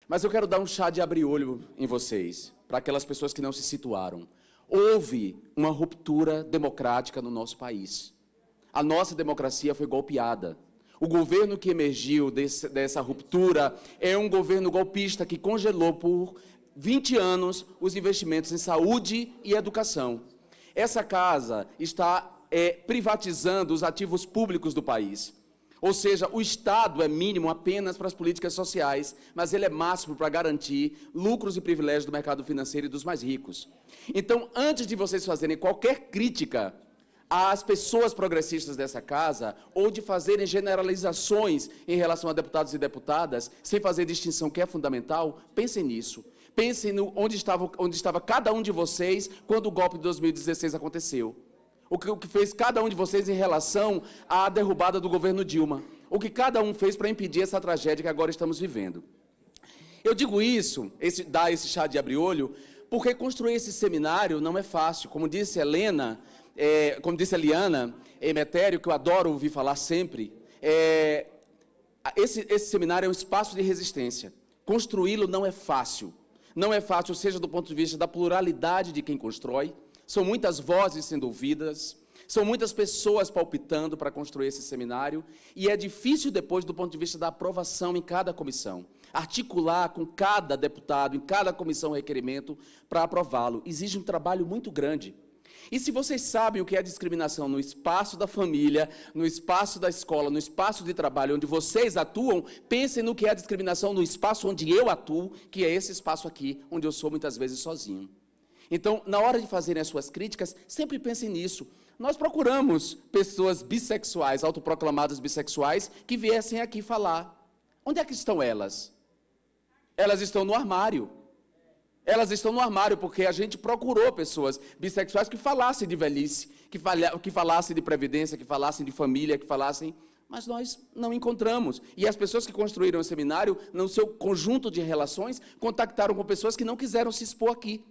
Mas eu quero dar um chá de abrir-olho em vocês, para aquelas pessoas que não se situaram. Houve uma ruptura democrática no nosso país. A nossa democracia foi golpeada. O governo que emergiu dessa ruptura é um governo golpista que congelou por 20 anos os investimentos em saúde e educação. Essa casa está privatizando os ativos públicos do país. Ou seja, o Estado é mínimo apenas para as políticas sociais, mas ele é máximo para garantir lucros e privilégios do mercado financeiro e dos mais ricos. Então, antes de vocês fazerem qualquer crítica às pessoas progressistas dessa casa, ou de fazerem generalizações em relação a deputados e deputadas, sem fazer distinção que é fundamental, pensem nisso. Pensem onde estava cada um de vocês quando o golpe de 2016 aconteceu. O que fez cada um de vocês em relação à derrubada do governo Dilma. O que cada um fez para impedir essa tragédia que agora estamos vivendo. Eu digo isso, dar esse chá de abrir-olho, porque construir esse seminário não é fácil. Como disse Eliana Emetério, que eu adoro ouvir falar sempre, esse seminário é um espaço de resistência. Construí-lo não é fácil. Não é fácil, seja do ponto de vista da pluralidade de quem constrói. São muitas vozes sendo ouvidas, são muitas pessoas palpitando para construir esse seminário, e é difícil depois, do ponto de vista da aprovação em cada comissão, articular com cada deputado, em cada comissão requerimento, para aprová-lo. Exige um trabalho muito grande. E se vocês sabem o que é discriminação no espaço da família, no espaço da escola, no espaço de trabalho onde vocês atuam, pensem no que é a discriminação no espaço onde eu atuo, que é esse espaço aqui, onde eu sou muitas vezes sozinho. Então, na hora de fazerem as suas críticas, sempre pensem nisso. Nós procuramos pessoas bissexuais, autoproclamadas bissexuais, que viessem aqui falar. Onde é que estão elas? Elas estão no armário. Elas estão no armário porque a gente procurou pessoas bissexuais que falassem de velhice, que falassem de previdência, que falassem de família, que falassem... Mas nós não encontramos. E as pessoas que construíram o seminário, no seu conjunto de relações, contactaram com pessoas que não quiseram se expor aqui.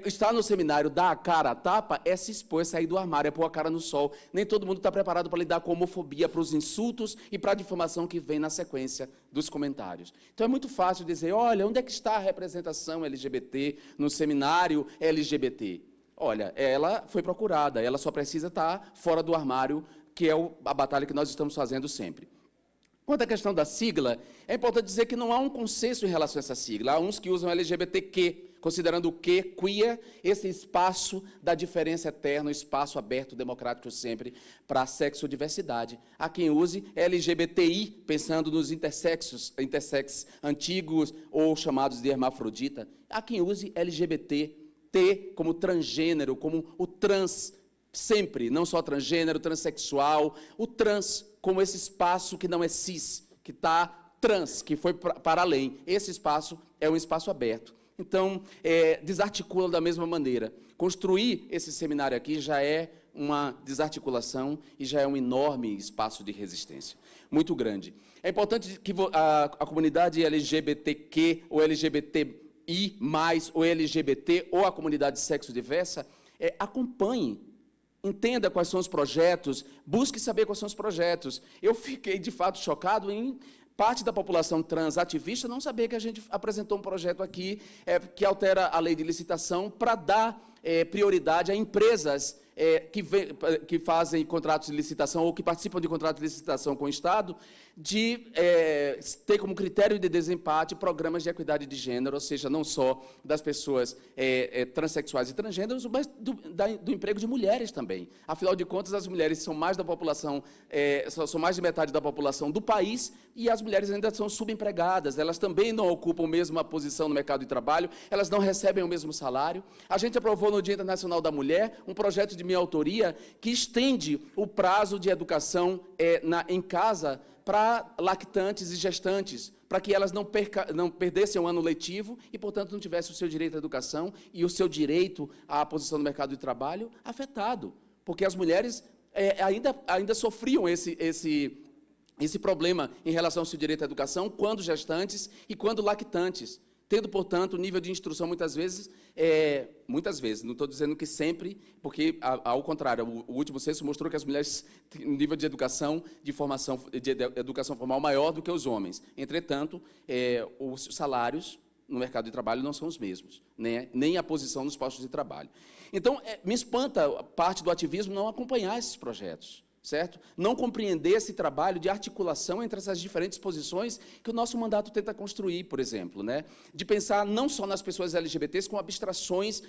Estar no seminário, dar a cara a tapa, é se expor, é sair do armário, é pôr a cara no sol. Nem todo mundo está preparado para lidar com a homofobia, para os insultos e para a difamação que vem na sequência dos comentários. Então é muito fácil dizer, olha, onde é que está a representação LGBT no seminário LGBT? Olha, ela foi procurada, ela só precisa estar fora do armário, que é a batalha que nós estamos fazendo sempre. Quanto à questão da sigla, é importante dizer que não há um consenso em relação a essa sigla. Há uns que usam LGBTQ, considerando o que, queer, esse espaço da diferença eterna, um espaço aberto, democrático sempre, para a sexodiversidade. Há quem use LGBTI, pensando nos intersexos antigos ou chamados de hermafrodita. Há quem use LGBT, T como transgênero, como o trans, sempre, não só transgênero, transexual, o trans como esse espaço que não é cis, que está trans, que foi para além. Esse espaço é um espaço aberto. Então, desarticula da mesma maneira. Construir esse seminário aqui já é uma desarticulação e já é um enorme espaço de resistência, muito grande. É importante que a comunidade LGBTQ ou LGBTI+, ou LGBT, ou a comunidade sexo-diversa, acompanhe, entenda quais são os projetos, busque saber quais são os projetos. Eu fiquei, de fato, chocado em parte da população trans ativista não saber que a gente apresentou um projeto aqui que altera a lei de licitação para dar prioridade a empresas que fazem contratos de licitação ou que participam de contratos de licitação com o Estado, de ter como critério de desempate programas de equidade de gênero, ou seja, não só das pessoas transexuais e transgêneros, mas do emprego de mulheres também. Afinal de contas, as mulheres são mais da população, são mais de metade da população do país, e as mulheres ainda são subempregadas, elas também não ocupam a mesma posição no mercado de trabalho, elas não recebem o mesmo salário. A gente aprovou no Dia Internacional da Mulher um projeto de minha autoria que estende o prazo de educação em casa para lactantes e gestantes, para que elas não perdessem o ano letivo e, portanto, não tivessem o seu direito à educação e o seu direito à posição no mercado de trabalho afetado, porque as mulheres ainda sofriam esse problema em relação ao seu direito à educação quando gestantes e quando lactantes. tendo, portanto, nível de instrução muitas vezes, não estou dizendo que sempre, porque, ao contrário, o último censo mostrou que as mulheres têm um nível de educação, de educação formal maior do que os homens. Entretanto, os salários no mercado de trabalho não são os mesmos, né? Nem a posição nos postos de trabalho. Então, me espanta parte do ativismo não acompanhar esses projetos, certo? Não compreender esse trabalho de articulação entre essas diferentes posições que o nosso mandato tenta construir, por exemplo, né? De pensar não só nas pessoas LGBTs como abstrações,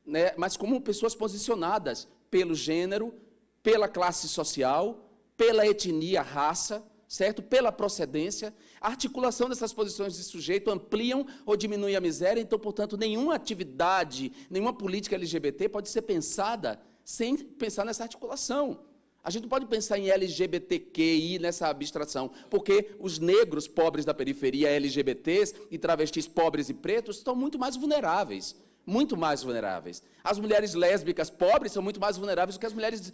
né? Mas como pessoas posicionadas pelo gênero, pela classe social, pela etnia, raça, certo? Pela procedência. A articulação dessas posições de sujeito ampliam ou diminuem a miséria, então, portanto, nenhuma atividade, nenhuma política LGBT pode ser pensada sem pensar nessa articulação. A gente não pode pensar em LGBTQI nessa abstração, porque os negros pobres da periferia, LGBTs e travestis pobres e pretos estão muito mais vulneráveis. Muito mais vulneráveis. As mulheres lésbicas pobres são muito mais vulneráveis do que as mulheres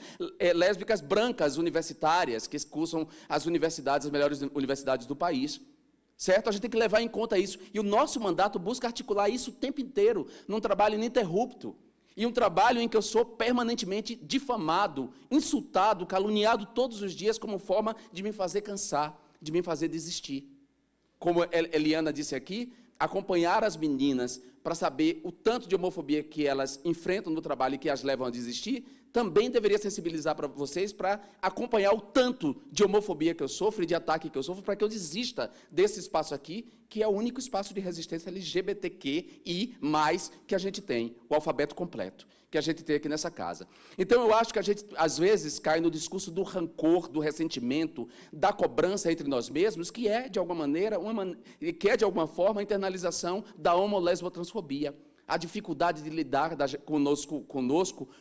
lésbicas brancas universitárias, que cursam as universidades, as melhores universidades do país. Certo? A gente tem que levar em conta isso. E o nosso mandato busca articular isso o tempo inteiro, num trabalho ininterrupto. E um trabalho em que eu sou permanentemente difamado, insultado, caluniado todos os dias como forma de me fazer cansar, de me fazer desistir. Como Eliana disse aqui, acompanhar as meninas para saber o tanto de homofobia que elas enfrentam no trabalho e que as levam a desistir, também deveria sensibilizar para vocês para acompanhar o tanto de homofobia que eu sofro e de ataque que eu sofro para que eu desista desse espaço aqui, que é o único espaço de resistência LGBTQI+, que a gente tem, o alfabeto completo, que a gente tem aqui nessa casa. Então, eu acho que a gente, às vezes, cai no discurso do rancor, do ressentimento, da cobrança entre nós mesmos, que é, de alguma maneira, de alguma forma, a internalização da homo-lesbo-transfobia. A dificuldade de lidar conosco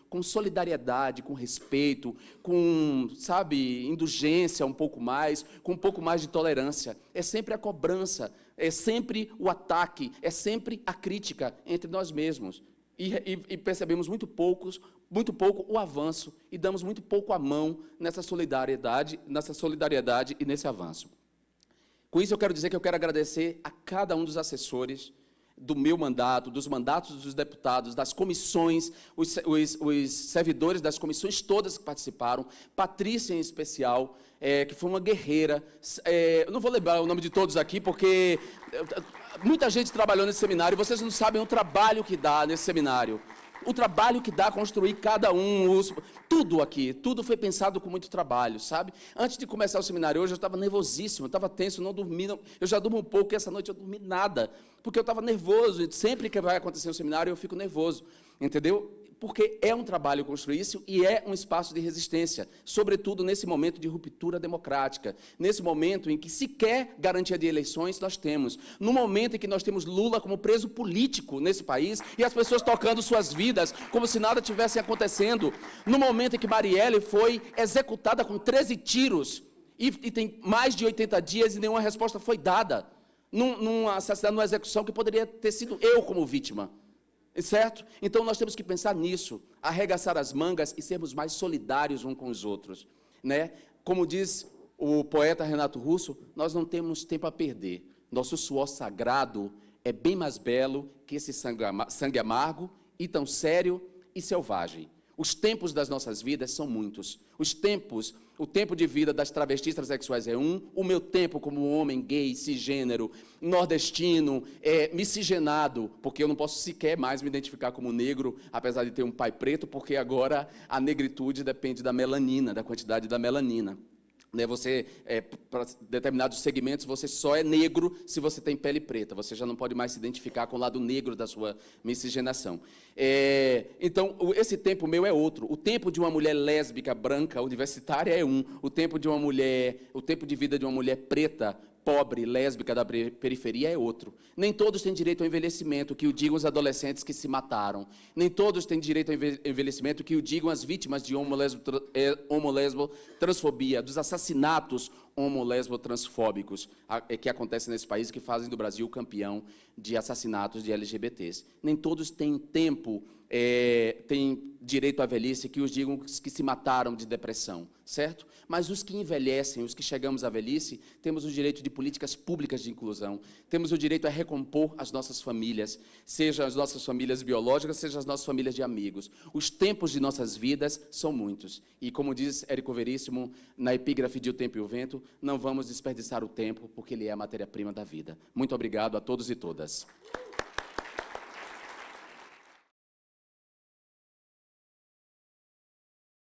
com solidariedade, com respeito, com, sabe, indulgência um pouco mais, com um pouco mais de tolerância. É sempre a cobrança, é sempre o ataque, é sempre a crítica entre nós mesmos. E percebemos muito pouco o avanço e damos muito pouco a mão nessa solidariedade e nesse avanço. Com isso, eu quero dizer que eu quero agradecer a cada um dos assessores do meu mandato, dos mandatos dos deputados, das comissões, os servidores das comissões todas que participaram, Patrícia em especial, que foi uma guerreira. Eu não vou lembrar o nome de todos aqui, porque muita gente trabalhou nesse seminário, e vocês não sabem o trabalho que dá nesse seminário. O trabalho que dá construir cada um, tudo aqui, tudo foi pensado com muito trabalho, sabe? Antes de começar o seminário hoje, eu estava nervosíssimo, eu estava tenso, não dormi, eu já durmo um pouco, e essa noite eu dormi nada, porque eu estava nervoso, e sempre que vai acontecer um seminário eu fico nervoso, entendeu? Porque é um trabalho construir isso e é um espaço de resistência, sobretudo nesse momento de ruptura democrática, nesse momento em que sequer garantia de eleições nós temos, no momento em que nós temos Lula como preso político nesse país e as pessoas tocando suas vidas como se nada tivesse acontecendo, no momento em que Marielle foi executada com 13 tiros e tem mais de 80 dias e nenhuma resposta foi dada, num assassinato, numa execução que poderia ter sido eu como vítima. Certo? Então, nós temos que pensar nisso, arregaçar as mangas e sermos mais solidários uns com os outros. Né? Como diz o poeta Renato Russo, nós não temos tempo a perder. Nosso suor sagrado é bem mais belo que esse sangue amargo e tão sério e selvagem. Os tempos das nossas vidas são muitos. O tempo de vida das travestis transexuais é um, o meu tempo como homem gay, cisgênero, nordestino, miscigenado, porque eu não posso sequer mais me identificar como negro, apesar de ter um pai preto, porque agora a negritude depende da melanina, da quantidade da melanina. Você, para determinados segmentos, você só é negro se você tem pele preta. Você já não pode mais se identificar com o lado negro da sua miscigenação. Então, esse tempo meu é outro. O tempo de uma mulher lésbica, branca, universitária é um. O tempo de vida de uma mulher preta, pobre, lésbica da periferia é outro. Nem todos têm direito ao envelhecimento, que o digam os adolescentes que se mataram. Nem todos têm direito ao envelhecimento, que o digam as vítimas de homo-lesbo-transfobia, dos assassinatos homo-lesbo-transfóbicos que acontecem nesse país, que fazem do Brasil campeão de assassinatos de LGBTs. Nem todos têm tempo têm direito à velhice, que os digam que se mataram de depressão, certo? Mas os que envelhecem, os que chegamos à velhice, temos o direito de políticas públicas de inclusão, temos o direito a recompor as nossas famílias, seja as nossas famílias biológicas, seja as nossas famílias de amigos. Os tempos de nossas vidas são muitos. E como diz Érico Veríssimo, na epígrafe de O Tempo e o Vento, não vamos desperdiçar o tempo, porque ele é a matéria-prima da vida. Muito obrigado a todos e todas.